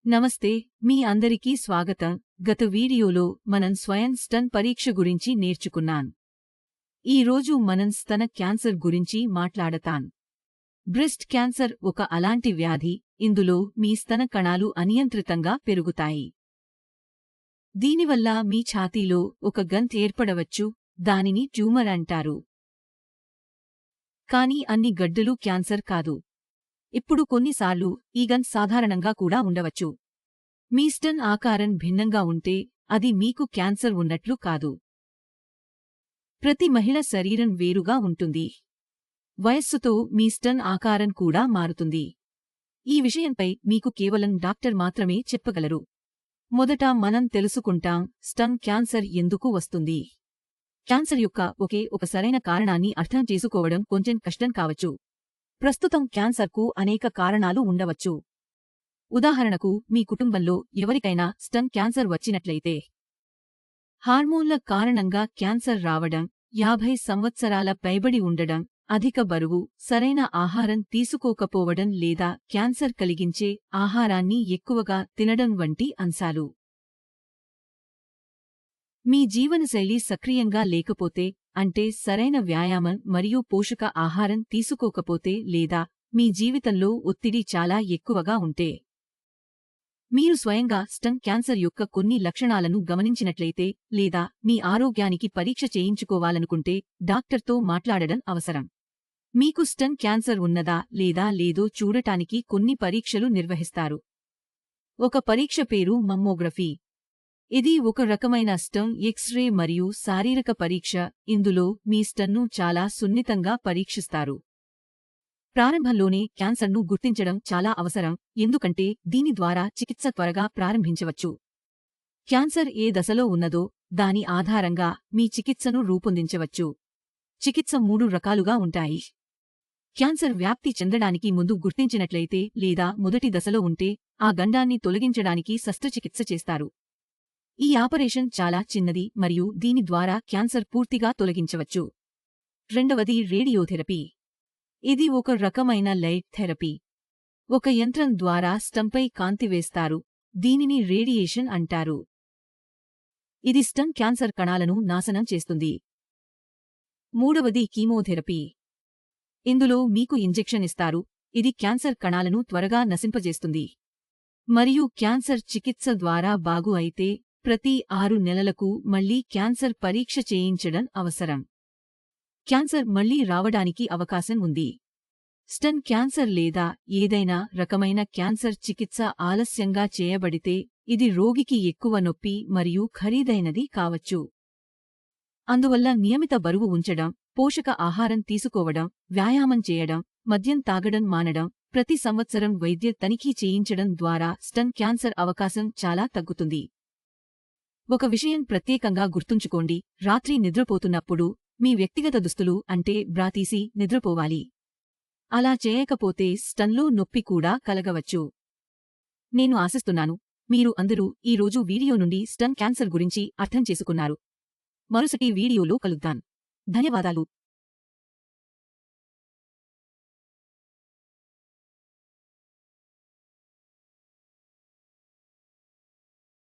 నమస్తే, మీ అందరికీ స్వాగతం. గత వీడియోలో మనం స్వయం స్టన్ పరీక్ష గురించి నేర్చుకున్నాం. ఈరోజు మనం స్తన క్యాన్సర్ గురించి మాట్లాడతాం. బ్రెస్ట్ క్యాన్సర్ ఒక అలాంటి వ్యాధి, ఇందులో మీ స్తన కణాలు అనియంత్రితంగా పెరుగుతాయి. దీనివల్ల మీ ఛాతీలో ఒక గంత్ ఏర్పడవచ్చు, దానిని ట్యూమర్ అంటారు. కానీ అన్ని గడ్డలు క్యాన్సర్ కాదు. ఇప్పుడు కొన్నిసార్లు ఈ గంత్ సాధారణంగా కూడా ఉండవచ్చు. మీ స్టన్ ఆకారం భిన్నంగా ఉంటే అది మీకు క్యాన్సర్ ఉన్నట్లు కాదు. ప్రతి మహిళ శరీరం వేరుగా ఉంటుంది. వయస్సుతో మీ స్టన్ ఆకారం కూడా మారుతుంది. ఈ విషయంపై మీకు కేవలం డాక్టర్ మాత్రమే చెప్పగలరు. మొదట మనం తెలుసుకుంటాం స్టన్ క్యాన్సర్ ఎందుకు వస్తుంది. క్యాన్సర్ యొక్క ఒకే ఒక సరైన కారణాన్ని అర్థం చేసుకోవడం కొంచెం కష్టం కావచ్చు. ప్రస్తుతం క్యాన్సర్కు అనేక కారణాలు ఉండవచ్చు. ఉదాహరణకు, మీ కుటుంబంలో ఎవరికైనా స్టన్ క్యాన్సర్ వచ్చినట్లయితే, హార్మోన్ల కారణంగా క్యాన్సర్ రావడం, 50 సంవత్సరాల పైబడి ఉండడం, అధిక బరువు, సరైన ఆహారం తీసుకోకపోవడం లేదా క్యాన్సర్ కలిగించే ఆహారాన్ని ఎక్కువగా తినడం వంటి అంశాలు. మీ జీవనశైలి సక్రియంగా లేకపోతే, అంటే సరైన వ్యాయామం మరియు పోషక ఆహారం తీసుకోకపోతే లేదా మీ జీవితంలో ఒత్తిడి చాలా ఎక్కువగా ఉంటే. మీరు స్వయంగా స్టన్ క్యాన్సర్ యొక్క కొన్ని లక్షణాలను గమనించినట్లయితే లేదా మీ ఆరోగ్యానికి పరీక్ష చేయించుకోవాలనుకుంటే డాక్టర్తో మాట్లాడడం అవసరం. మీకు స్టన్ క్యాన్సర్ ఉన్నదా లేదా లేదో చూడటానికి కొన్ని పరీక్షలు నిర్వహిస్తారు. ఒక పరీక్ష పేరు మమ్మోగ్రఫీ. ఇది ఒక రకమైన స్టన్ ఎక్స్-రే మరియు శారీరక పరీక్ష, ఇందులో మీ స్టన్ను చాలా సున్నితంగా పరీక్షిస్తారు. ప్రారంభంలోనే క్యాన్సర్ను గుర్తించడం చాలా అవసరం, ఎందుకంటే దీని ద్వారా చికిత్స త్వరగా ప్రారంభించవచ్చు. క్యాన్సర్ ఏ దశలో ఉన్నదో దాని ఆధారంగా మీ చికిత్సను రూపొందించవచ్చు. చికిత్స 3 రకాలుగా ఉంటాయి. క్యాన్సర్ వ్యాప్తి చెందడానికి ముందు గుర్తించినట్లయితే లేదా మొదటి దశలో ఉంటే ఆ గండాన్ని తొలగించడానికి శస్త్రచికిత్స చేస్తారు. ఈ ఆపరేషన్ చాలా చిన్నది మరియు దీని ద్వారా క్యాన్సర్ పూర్తిగా తొలగించవచ్చు. రెండవది రేడియోథెరపీ. ఇది ఒక రకమైన లైట్ థెరపీ. ఒక యంత్రం ద్వారా స్టన్పై కాంతి వేస్తారు, దీనిని రేడియేషన్ అంటారు. ఇది స్టన్ క్యాన్సర్ కణాలను నాశనం చేస్తుంది. మూడవది కీమోథెరపీ. ఇందులో మీకు ఇంజెక్షన్ ఇస్తారు, ఇది క్యాన్సర్ కణాలను త్వరగా నశింపజేస్తుంది. మరియు క్యాన్సర్ చికిత్స ద్వారా బాగు అయితే ప్రతి 6 నెలలకు మళ్లీ క్యాన్సర్ పరీక్ష చేయించడం అవసరం. క్యాన్సర్ మళ్లీ రావడానికి అవకాశం ఉంది. స్టన్ క్యాన్సర్ లేదా ఏదైనా రకమైన క్యాన్సర్ చికిత్స ఆలస్యంగా చేయబడితే ఇది రోగికి ఎక్కువ నొప్పి మరియు ఖరీదైనది కావచ్చు. అందువల్ల నియమిత బరువు ఉంచడం, పోషక ఆహారం తీసుకోవడం, వ్యాయామం చేయడం, మద్యం తాగడం మానడం, ప్రతి సంవత్సరం వైద్య తనిఖీ చేయించడం ద్వారా స్టన్ క్యాన్సర్ అవకాశం చాలా తగ్గుతుంది. ఒక విషయం ప్రత్యేకంగా గుర్తుంచుకోండి, రాత్రి నిద్రపోతున్నప్పుడు మీ వ్యక్తిగత దుస్తులు అంటే బ్రా తీసి నిద్రపోవాలి. అలా చేయకపోతే స్టన్లో నొప్పి కూడా కలగవచ్చు. నేను ఆశిస్తున్నాను మీరు అందరూ ఈ రోజు వీడియో నుండి స్టన్ క్యాన్సర్ గురించి అర్థం చేసుకున్నారు. మరుసటి వీడియోలో కలుద్దాం. ధన్యవాదాలు.